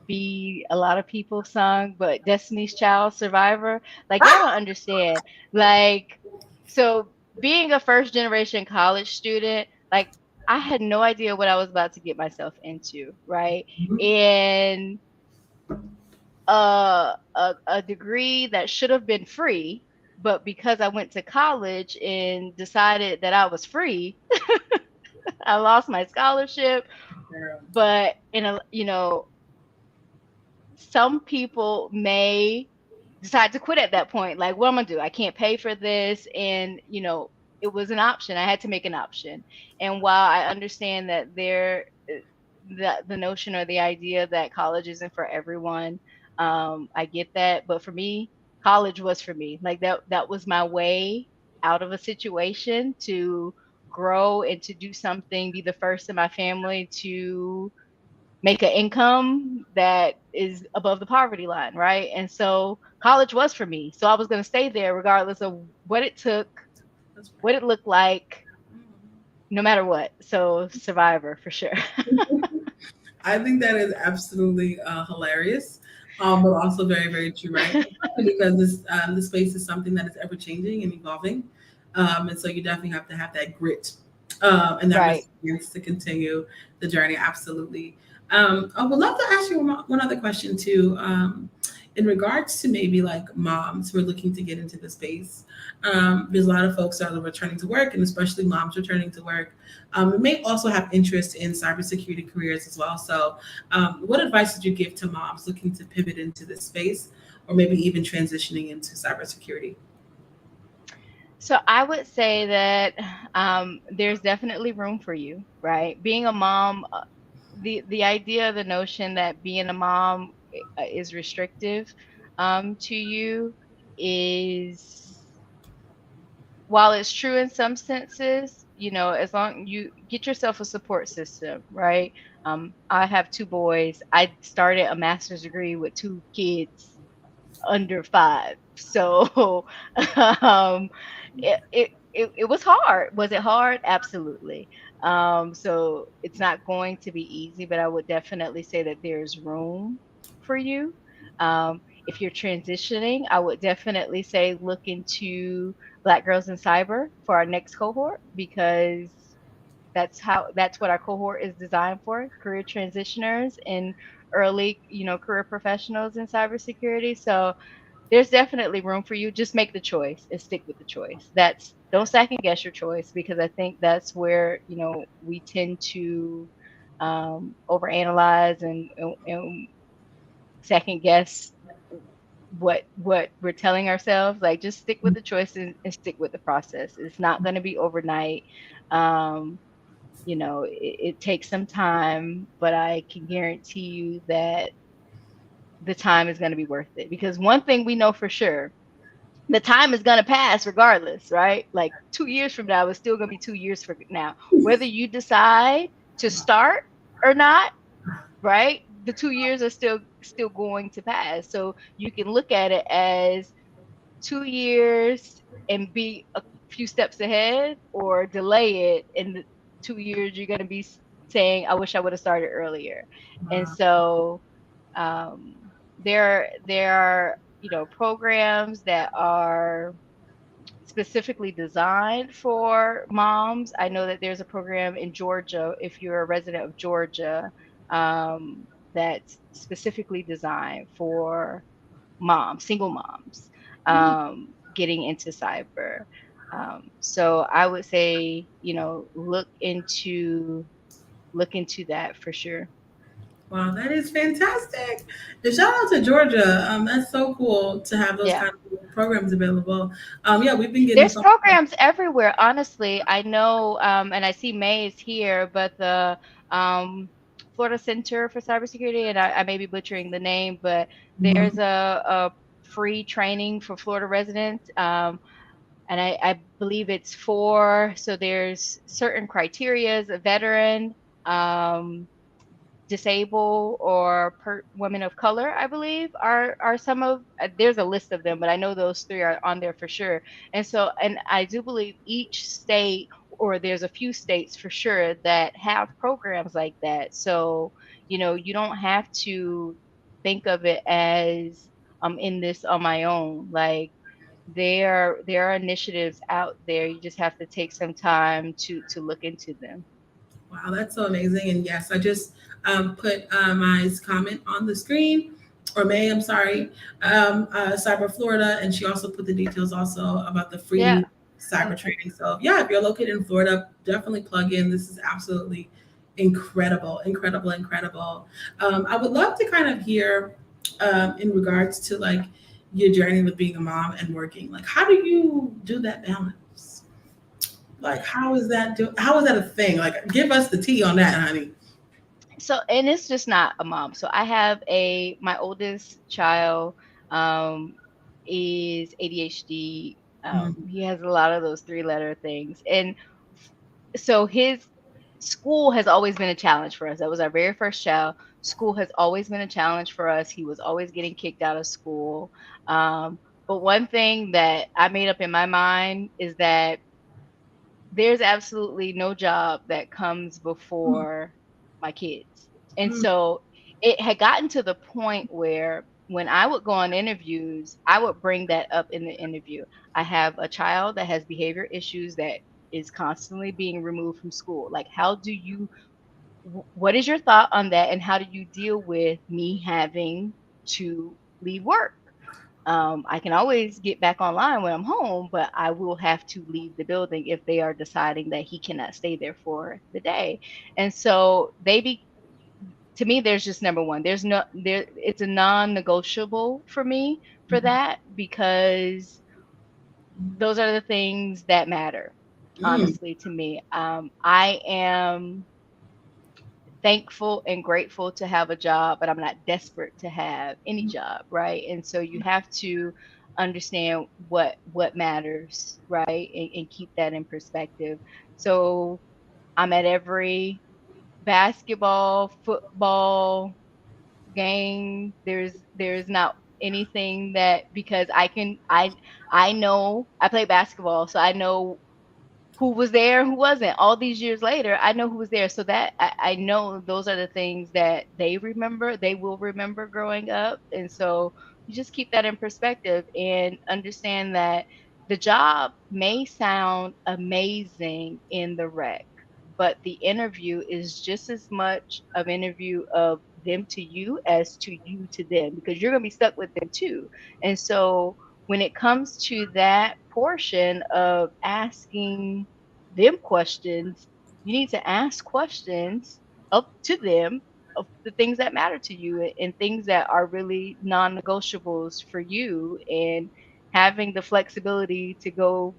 be a lot of people's song, but Destiny's Child, Survivor. Like y'all don't understand. Like, so being a first generation college student, like I had no idea what I was about to get myself into, right? And a degree that should have been free, but because I went to college and decided that I was free, I lost my scholarship. But in a, some people may decide to quit at that point. Like, what am I gonna do? I can't pay for this, and it was an option. I had to make an option. And while I understand that the notion or the idea that college isn't for everyone, I get that. But for me, college was for me. Like that was my way out of a situation to grow and to do something, be the first in my family to make an income that is above the poverty line, right? And so college was for me. So I was going to stay there regardless of what it took, what it looked like, no matter what. So Survivor for sure. I think that is absolutely hilarious, but also very, very true, right? Especially because this space is something that is ever changing and evolving, and so you definitely have to have that grit and that Right. resilience to continue the journey. Absolutely. I would love to ask you one other question too. In regards to maybe like moms who are looking to get into the space, there's a lot of folks that are returning to work, and especially moms returning to work. We may also have interest in cybersecurity careers as well. So, what advice would you give to moms looking to pivot into this space, or maybe even transitioning into cybersecurity? So I would say that there's definitely room for you, right? Being a mom, the idea, the notion that being a mom is restrictive to you is, while it's true in some senses, as long you get yourself a support system, right? I have two boys. I started a master's degree with two kids under 5. So um, it was hard. Was it hard? Absolutely. So it's not going to be easy, but I would definitely say that there's room for you. If you're transitioning, I would definitely say look into Black Girls in Cyber for our next cohort, because that's what our cohort is designed for: career transitioners and early, career professionals in cybersecurity. So there's definitely room for you. Just make the choice and stick with the choice. Don't second guess your choice, because I think that's where, we tend to overanalyze and second guess what we're telling ourselves. Like, just stick with the choice and stick with the process. It's not going to be overnight. Um, it takes some time, but I can guarantee you that the time is going to be worth it, because one thing we know for sure, the time is going to pass regardless, right? Like 2 years from now, it's still going to be 2 years from now. Whether you decide to start or not, right? The 2 years are still going to pass. So you can look at it as 2 years and be a few steps ahead, or delay it. In the 2 years, you're going to be saying, I wish I would have started earlier. And so there are programs that are specifically designed for moms. I know that there's a program in Georgia, if you're a resident of Georgia, that's specifically designed for moms, single moms, getting into cyber. So I would say, look into that for sure. Wow, that is fantastic. And shout out to Georgia. That's so cool to have those Yeah. kind of programs available. Yeah, we've been getting There's so. programs everywhere, honestly. I know, and I see May is here, but the um, Florida Center for Cybersecurity, and I may be butchering the name, but there's Mhm. a free training for Florida residents. And I believe it's so there's certain criterias, a veteran, um, disabled, or women of color, I believe, are some of, there's a list of them, but I know those three are on there for sure. And so, and I do believe each state, or there's a few states for sure that have programs like that. So, you don't have to think of it as I'm in this on my own. Like, there are initiatives out there. You just have to take some time to look into them. Wow, that's so amazing. And yes, I just put Mai's comment on the screen, or May, I'm sorry, Cyber Florida, and she also put the details also about the Yeah. free cyber training. So yeah, if you're located in Florida, definitely plug in. This is absolutely incredible, incredible, incredible. I would love to kind of hear in regards to like your journey with being a mom and working. Like, how do you do that balance? Like, how is that a thing? Like, give us the tea on that, honey. So, and it's just not a mom. So I have my oldest child um is ADHD. Mm, He has a lot of those three-letter things. And so his school has always been a challenge for us. That was our very first child. School has always been a challenge for us. He was always getting kicked out of school. But one thing that I made up in my mind is that there's absolutely no job that comes mm, before my kids. And mm, so it had gotten to the point where when I would go on interviews, I would bring that up in the interview. I have a child that has behavior issues that is constantly being removed from school. Like, what is your thought on that? And how do you deal with me having to leave work? I can always get back online when I'm home, but I will have to leave the building if they are deciding that he cannot stay there for the day. And so to me, there's just number one. It's a non-negotiable for me for mm, that, because those are the things that matter, mm, honestly, to me. I am thankful and grateful to have a job, but I'm not desperate to have any job, right? And so you have to understand what matters, right? And keep that in perspective. So I'm at every basketball, football game. There's not anything that, because I know I play basketball, so I know who was there, who wasn't. All these years later, I know who was there. So that I know those are the things that they will remember growing up. And so you just keep that in perspective and understand that the job may sound amazing in the rec, but the interview is just as much of interview of them to you as to you to them, because you're going to be stuck with them too. And so when it comes to that portion of asking them questions, you need to ask questions up to them of the things that matter to you, and things that are really non-negotiables for you, and having the flexibility to go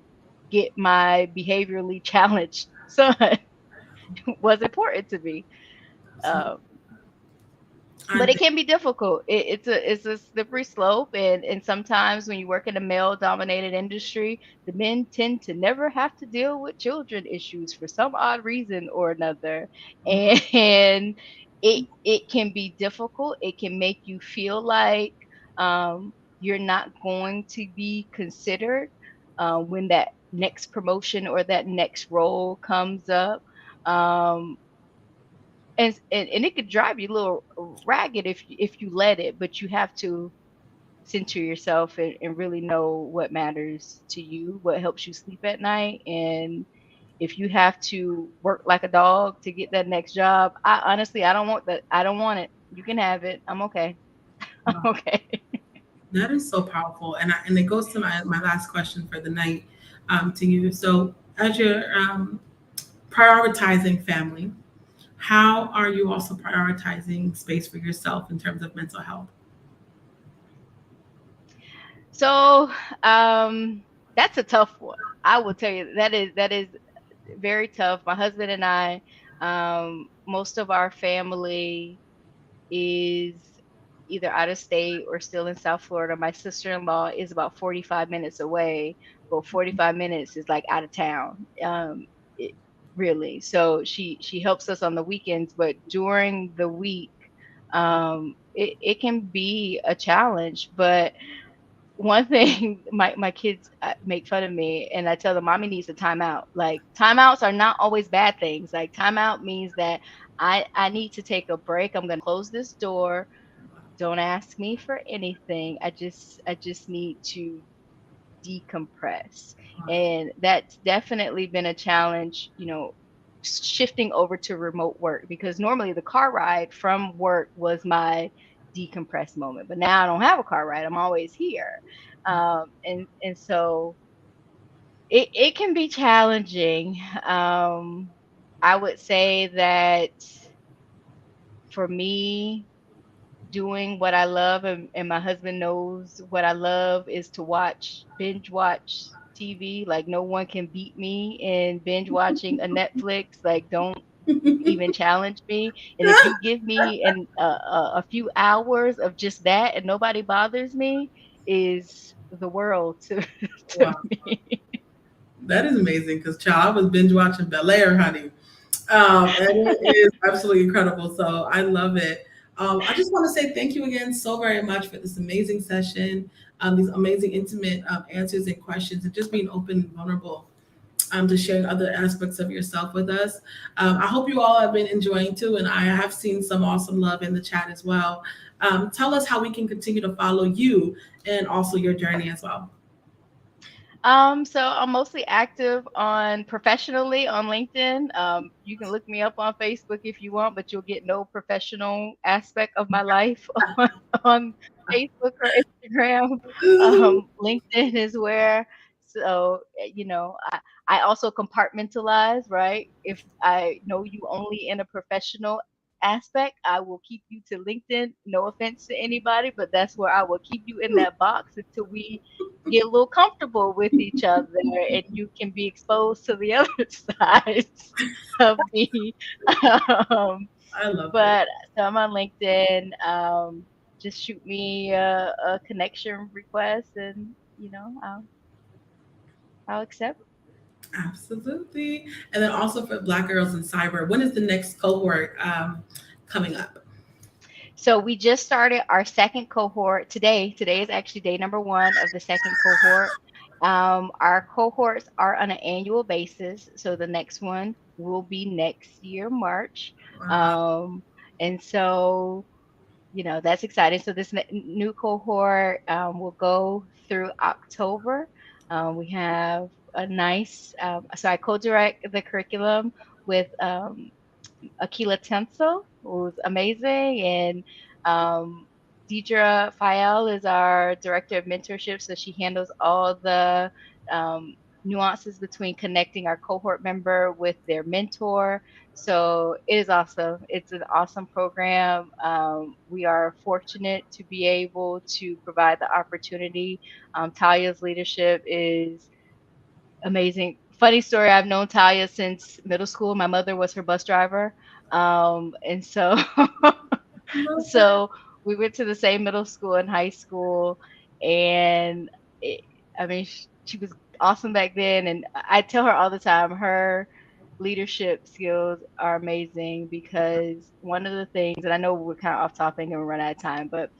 get my behaviorally challenged son was important to me. so Um, I but it think, can be difficult. It's a slippery slope, and sometimes when you work in a male dominated industry, the men tend to never have to deal with children issues for some odd reason or another. And it can be difficult. It can make you feel like you're not going to be considered when that next promotion or that next role comes up. Um, and it could drive you a little ragged if you let it, but you have to center yourself and really know what matters to you, what helps you sleep at night. And if you have to work like a dog to get that next job, I honestly, I don't want that. I don't want it. You can have it. I'm okay. I'm Wow, okay. that is so powerful, and it goes to my last question for the night, to you. So, as you're prioritizing family, how are you also prioritizing space for yourself in terms of mental health? So, that's a tough one. I will tell you that is very tough. My husband and I, most of our family is either out of state or still in South Florida. My sister-in-law is about 45 minutes away, but 45 minutes is like out of town. It, really. So she helps us on the weekends, but during the week, it can be a challenge. But one thing my kids make fun of me, and I tell them mommy needs a timeout. Like timeouts are not always bad things. Like timeout means that I need to take a break. I'm gonna close this door. Don't ask me for anything. I just need to decompress. And that's definitely been a challenge, shifting over to remote work, because normally the car ride from work was my decompress moment. But now I don't have a car ride. I'm always here. And so it can be challenging. I would say that for me, doing what I love, and my husband knows what I love is to binge watch TV. Like no one can beat me in binge watching a Netflix. Like don't even challenge me. And if you give me a few hours of just that and nobody bothers me, is the world to to Wow, me. that is amazing because, child, I was binge watching Bel Air, honey. And it is absolutely incredible. So I love it. I just want to say thank you again so very much for this amazing session, these amazing, intimate answers and questions, and just being open and vulnerable, to sharing other aspects of yourself with us. I hope you all have been enjoying too, and I have seen some awesome love in the chat as well. Tell us how we can continue to follow you and also your journey as well. So I'm mostly active on professionally on LinkedIn. You can look me up on Facebook if you want, but you'll get no professional aspect of my life on Facebook or Instagram. LinkedIn is where. So, I also compartmentalize, right? If I know you only in a professional aspect, I will keep you to LinkedIn. No offense to anybody, but that's where I will keep you in that box until we get a little comfortable with each other and you can be exposed to the other sides of me. Um, I love it. but so I'm on LinkedIn. Just shoot me a connection request, and I'll accept. Absolutely. And then also for Black Girls in Cyber, when is the next cohort coming up? So we just started our second cohort today. Today is actually day number one of the second cohort. Our cohorts are on an annual basis, so the next one will be next year, March. Wow. Um, and so, that's exciting. So this new cohort will go through October. We have a nice, so I co-direct the curriculum with Akila Tensel, who's amazing, and um, Deidre Fael is our director of mentorship, so she handles all the um, nuances between connecting our cohort member with their mentor. So it is awesome. It's an awesome program. We are fortunate to be able to provide the opportunity. Talia's leadership is amazing. Funny story, I've known Talia since middle school. My mother was her bus driver. And so Love that. so we went to the same middle school and high school, and it, I mean she was awesome back then, and I tell her all the time her leadership skills are amazing, because one of the things, and I know we're kind of off topic and we're running out of time, but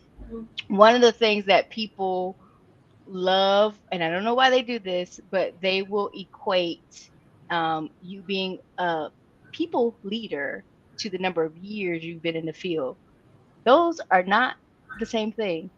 one of the things that people love, and I don't know why they do this, but they will equate you being a people leader to the number of years you've been in the field. Those are not the same thing.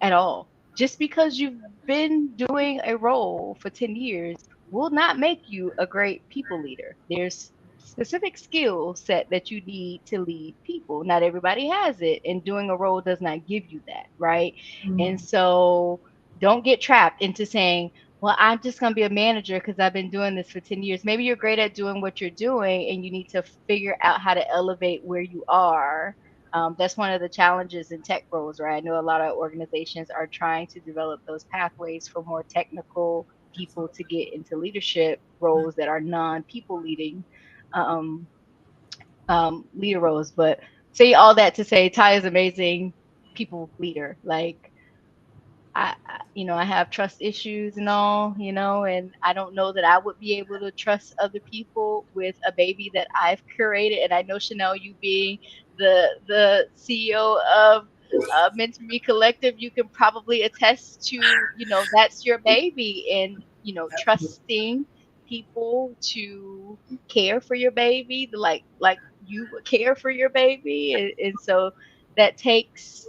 at all. Just because you've been doing a role for 10 years will not make you a great people leader. There's specific skill set that you need to lead people. Not everybody has it, and doing a role does not give you that, right? And so don't get trapped into saying, well, I'm just going to be a manager because I've been doing this for 10 years. Maybe you're great at doing what you're doing and you need to figure out how to elevate where you are. That's one of the challenges in tech roles, right? I know a lot of organizations are trying to develop those pathways for more technical people to get into leadership roles that are non-people leading um, leader roles. But say all that to say, Ty is amazing people leader. Like I have trust issues and all, and I don't know that I would be able to trust other people with a baby that I've curated. And I know, Chanel, you being the CEO of Mentor Me Collective, you can probably attest to, that's your baby, and trusting people to care for your baby, like you would care for your baby, and so that takes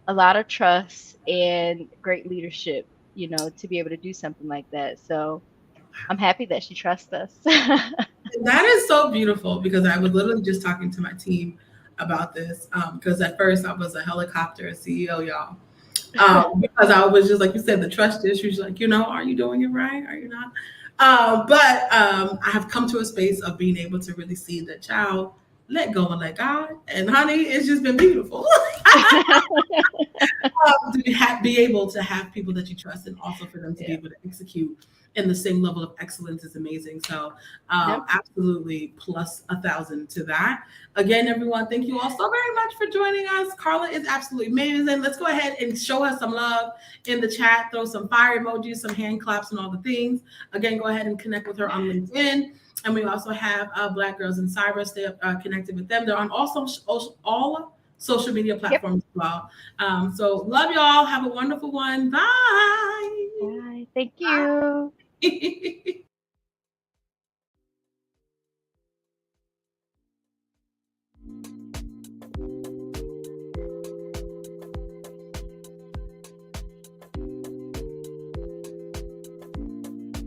a lot of trust and great leadership, to be able to do something like that. So I'm happy that she trusts us. That is so beautiful because I was literally just talking to my team about this because at first I was a helicopter CEO, y'all. Because I was just like you said, the trust issues, like, are you doing it right? Are you not? But I have come to a space of being able to really see the child let go and let God. And honey, it's just been beautiful. Be able to have people that you trust and also for them to be Yeah. able to execute in the same level of excellence is amazing. So Yep. absolutely plus 1,000 to that. Again, everyone, thank you all so very much for joining us. Carla is absolutely amazing. Let's go ahead and show her some love in the chat. Throw some fire emojis, some hand claps, and all the things. Again, go ahead and connect with her on LinkedIn. And we also have Black Girls in Cyber. Stay connected with them. They're on all social media Yep. platforms as well. So love y'all. Have a wonderful one. Bye. Bye. Thank you. Bye.